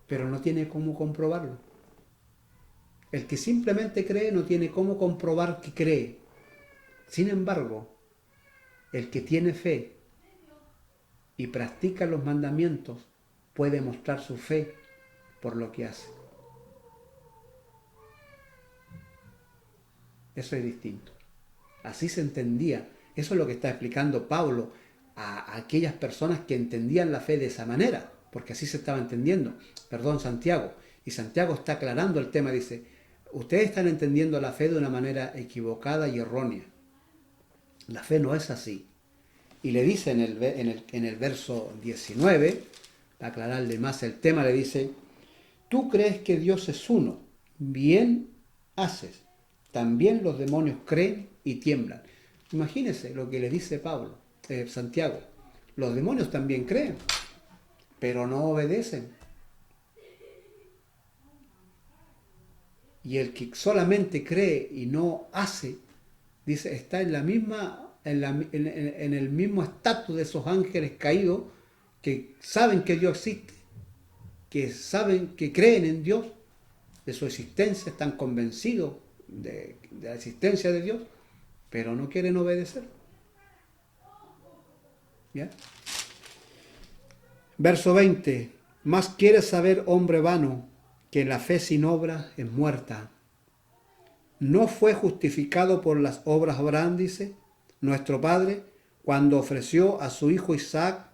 Pero no tiene cómo comprobarlo. El que simplemente cree no tiene cómo comprobar que cree. Sin embargo, el que tiene fe y practica los mandamientos puede mostrar su fe por lo que hace. Eso es distinto. Así se entendía. Eso es lo que está explicando Pablo a aquellas personas que entendían la fe de esa manera, porque así se estaba entendiendo. Perdón, Santiago. Y Santiago está aclarando el tema, dice, ustedes están entendiendo la fe de una manera equivocada y errónea. La fe no es así. Y le dice en el verso 19, para aclararle más el tema, le dice, tú crees que Dios es uno, bien haces. También los demonios creen y tiemblan. Imagínense lo que le dice Santiago. Los demonios también creen, pero no obedecen. Y el que solamente cree y no hace, dice, está en el mismo estatus de esos ángeles caídos que saben que Dios existe, que saben que creen en Dios, de su existencia, están convencidos de la existencia de Dios, pero no quieren obedecer. ¿Ya? Verso 20. Más quieres saber, hombre vano, que la fe sin obra es muerta. ¿No fue justificado por las obras Abraham, dice, nuestro padre, cuando ofreció a su hijo Isaac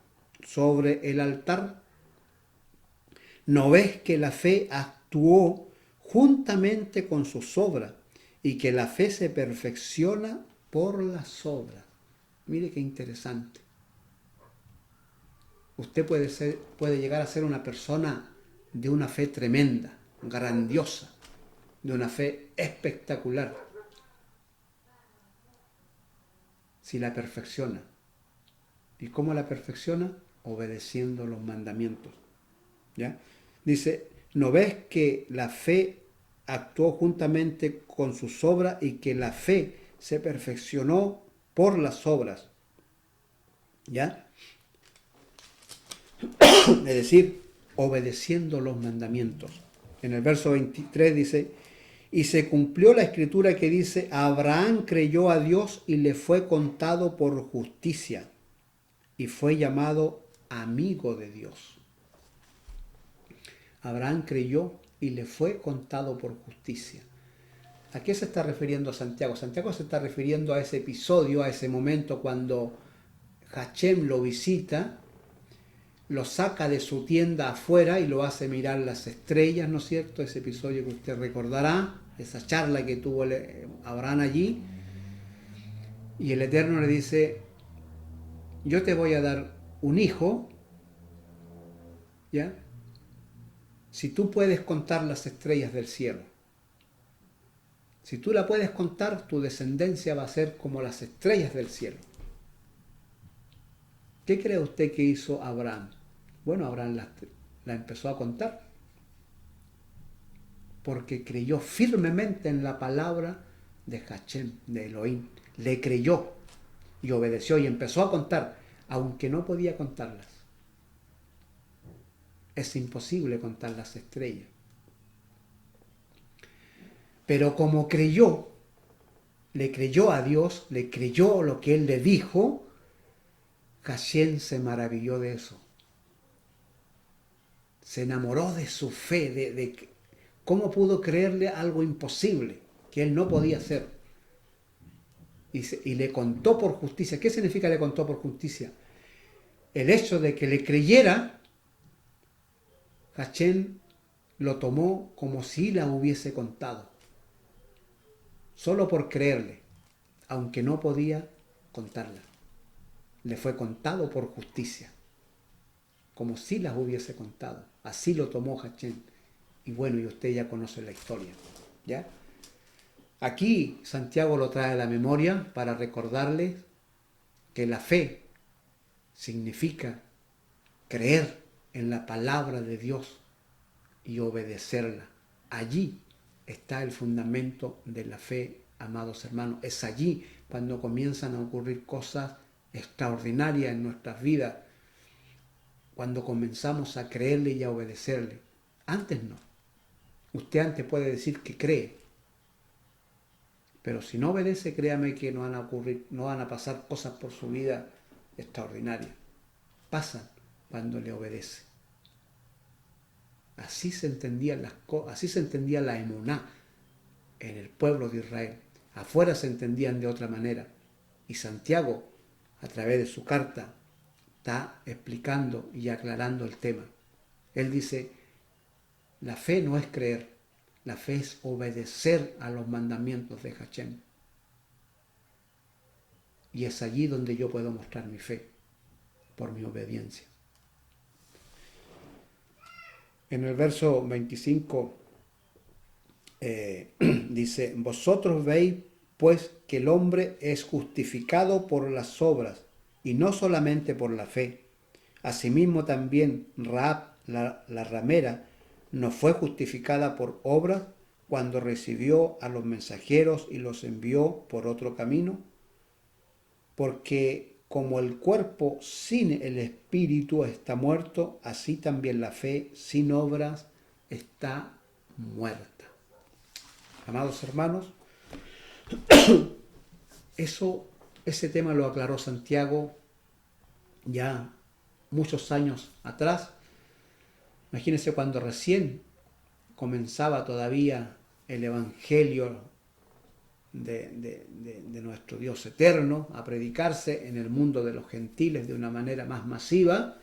sobre el altar? ¿No ves que la fe actuó juntamente con sus obras y que la fe se perfecciona por las obras? Mire qué interesante. Usted puede llegar a ser una persona de una fe tremenda, grandiosa, de una fe espectacular, si la perfecciona. ¿Y cómo la perfecciona? Obedeciendo los mandamientos. ¿Ya? Dice, ¿no ves que la fe actuó juntamente con sus obras y que la fe se perfeccionó por las obras? ¿Ya? es decir, obedeciendo los mandamientos. En el verso 23 dice, y se cumplió la escritura que dice, Abraham creyó a Dios y le fue contado por justicia, y fue llamado amigo de Dios. Abraham creyó y le fue contado por justicia. ¿A qué se está refiriendo Santiago? Santiago se está refiriendo a ese episodio, a ese momento cuando Hachem lo visita, lo saca de su tienda afuera y lo hace mirar las estrellas, ¿no es cierto? Ese episodio que usted recordará, esa charla que tuvo Abraham allí. Y el Eterno le dice, yo te voy a dar un hijo, ¿ya? Si tú puedes contar las estrellas del cielo. Si tú la puedes contar, tu descendencia va a ser como las estrellas del cielo. ¿Qué cree usted que hizo Abraham? Bueno, Abraham la empezó a contar porque creyó firmemente en la palabra de Hachem, de Elohim. Le creyó y obedeció y empezó a contar, aunque no podía contarlas. Es imposible contar las estrellas. Pero como creyó, le creyó a Dios, le creyó lo que Él le dijo, Hachem se maravilló de eso. Se enamoró de su fe, de cómo pudo creerle algo imposible, que Él no podía hacer. Y le contó por justicia. ¿Qué significa le contó por justicia? El hecho de que le creyera, Hachem lo tomó como si la hubiese contado. Solo por creerle, aunque no podía contarla. Le fue contado por justicia, como si las hubiese contado. Así lo tomó Hachem. Y bueno, y usted ya conoce la historia, ¿ya? Aquí Santiago lo trae a la memoria para recordarles que la fe significa creer en la palabra de Dios y obedecerla. Allí está el fundamento de la fe, amados hermanos. Es allí cuando comienzan a ocurrir cosas extraordinarias en nuestras vidas, cuando comenzamos a creerle y a obedecerle. Antes no. Usted antes puede decir que cree, pero si no obedece, créame que no van a pasar cosas por su vida extraordinarias. Pasan cuando le obedece. Así se entendía la emuná en el pueblo de Israel. Afuera se entendían de otra manera. Y Santiago, a través de su carta, está explicando y aclarando el tema. Él dice, la fe no es creer, la fe es obedecer a los mandamientos de Hachem. Y es allí donde yo puedo mostrar mi fe, por mi obediencia. En el verso 25 dice, vosotros veis pues que el hombre es justificado por las obras y no solamente por la fe. Asimismo también Rahab, la ramera, no fue justificada por obras cuando recibió a los mensajeros y los envió por otro camino, porque como el cuerpo sin el espíritu está muerto, así también la fe sin obras está muerta. Amados hermanos, ese tema lo aclaró Santiago ya muchos años atrás. Imagínense cuando recién comenzaba todavía el Evangelio de nuestro Dios eterno a predicarse en el mundo de los gentiles de una manera más masiva.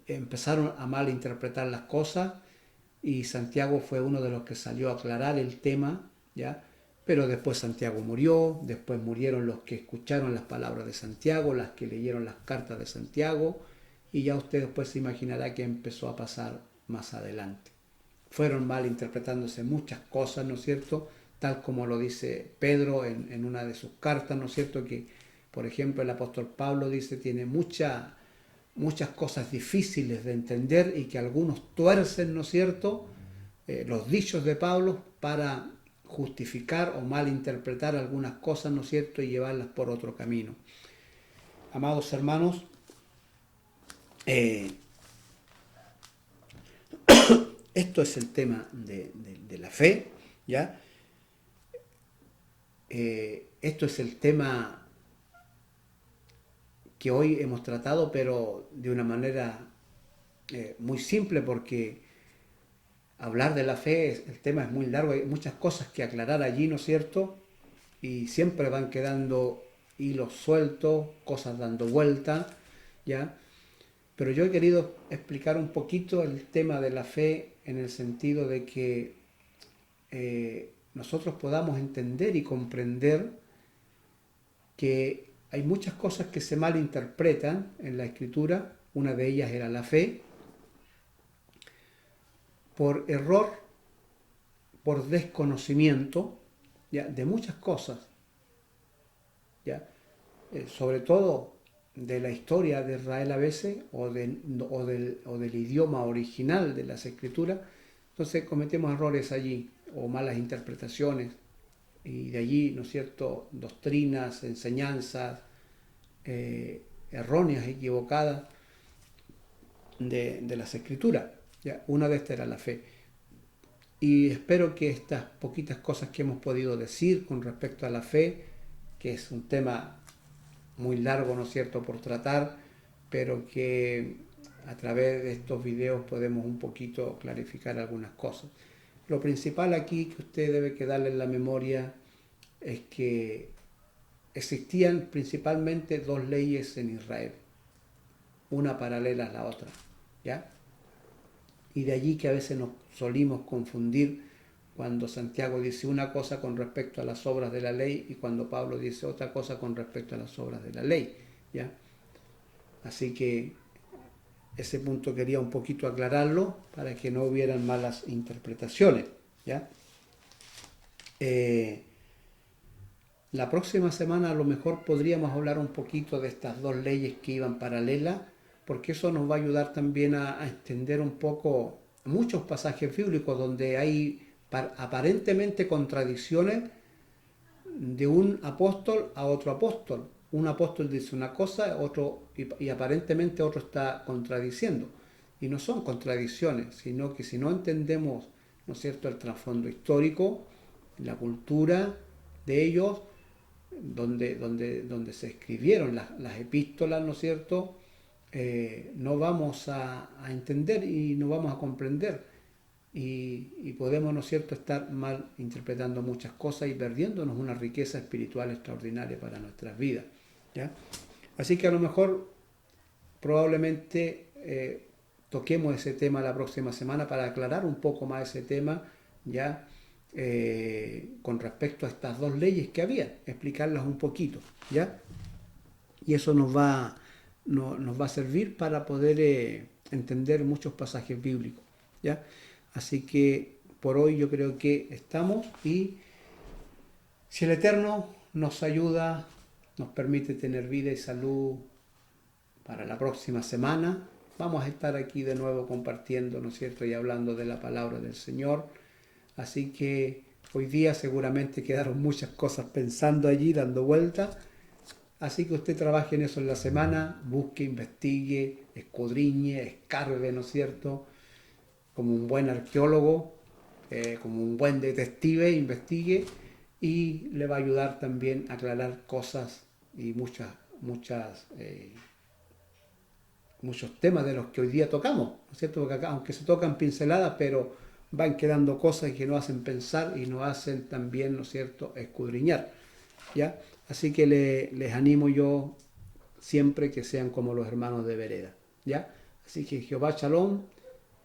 Empezaron a malinterpretar las cosas y Santiago fue uno de los que salió a aclarar el tema, ¿ya? Pero después Santiago murió, después murieron los que escucharon las palabras de Santiago, las que leyeron las cartas de Santiago, y ya usted después se imaginará que empezó a pasar más adelante. Fueron malinterpretándose muchas cosas, ¿no es cierto? Tal como lo dice Pedro en una de sus cartas, ¿no es cierto? Que, por ejemplo, el apóstol Pablo dice tiene muchas cosas difíciles de entender y que algunos tuercen, ¿no es cierto?, los dichos de Pablo para justificar o malinterpretar algunas cosas, ¿no es cierto?, y llevarlas por otro camino. Amados hermanos, Esto es el tema de la fe, ¿ya? Esto es el tema que hoy hemos tratado, pero de una manera muy simple, porque hablar de la fe, el tema es muy largo, hay muchas cosas que aclarar allí, ¿no es cierto? Y siempre van quedando hilos sueltos, cosas dando vuelta, ¿ya? Pero yo he querido explicar un poquito el tema de la fe en el sentido de que nosotros podamos entender y comprender que hay muchas cosas que se malinterpretan en la escritura. Una de ellas era la fe, por error, por desconocimiento, ¿ya? De muchas cosas, ¿ya? Sobre todo de la historia de Israel a veces, o del idioma original de las escrituras. Entonces cometemos errores allí, o malas interpretaciones, y de allí, ¿no es cierto?, doctrinas, enseñanzas erróneas, equivocadas de las escrituras. ¿Ya? Una de estas era la fe. Y espero que estas poquitas cosas que hemos podido decir con respecto a la fe, que es un tema muy largo, ¿no es cierto?, por tratar, pero que a través de estos videos podemos un poquito clarificar algunas cosas. Lo principal aquí que usted debe quedarle en la memoria es que existían principalmente dos leyes en Israel, una paralela a la otra, ¿ya? Y de allí que a veces nos solimos confundir cuando Santiago dice una cosa con respecto a las obras de la ley y cuando Pablo dice otra cosa con respecto a las obras de la ley, ¿ya? Así que ese punto quería un poquito aclararlo para que no hubieran malas interpretaciones, ¿ya? La próxima semana a lo mejor podríamos hablar un poquito de estas dos leyes que iban paralelas, porque eso nos va a ayudar también a entender un poco muchos pasajes bíblicos donde hay aparentemente contradicciones de un apóstol a otro apóstol. Un apóstol dice una cosa, otro y aparentemente otro está contradiciendo. Y no son contradicciones, sino que si no entendemos, ¿no es cierto?, el trasfondo histórico, la cultura de ellos, donde se escribieron las epístolas, ¿no es cierto?, no vamos a entender y no vamos a comprender. Y podemos, ¿no es cierto?, estar mal interpretando muchas cosas y perdiéndonos una riqueza espiritual extraordinaria para nuestras vidas, ¿ya? Así que a lo mejor probablemente toquemos ese tema la próxima semana para aclarar un poco más ese tema, ¿ya? Con respecto a estas dos leyes que había, explicarlas un poquito, ¿ya? Y eso nos va a servir para poder entender muchos pasajes bíblicos, ¿ya? Así que por hoy yo creo que estamos, y si el Eterno nos ayuda, nos permite tener vida y salud para la próxima semana, vamos a estar aquí de nuevo compartiendo, ¿no es cierto?, y hablando de la palabra del Señor. Así que hoy día seguramente quedaron muchas cosas pensando allí, dando vueltas. Así que usted trabaje en eso en la semana, busque, investigue, escudriñe, escarbe, ¿no es cierto?, como un buen arqueólogo, como un buen detective, investigue, y le va a ayudar también a aclarar cosas y muchos temas de los que hoy día tocamos, ¿no es cierto? Porque acá, aunque se tocan pinceladas, pero van quedando cosas que nos hacen pensar y nos hacen también, ¿no es cierto?, escudriñar, ¿ya? Así que les animo yo siempre que sean como los hermanos de vereda, ¿ya? Así que Jehová Shalom,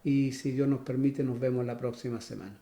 y si Dios nos permite nos vemos la próxima semana.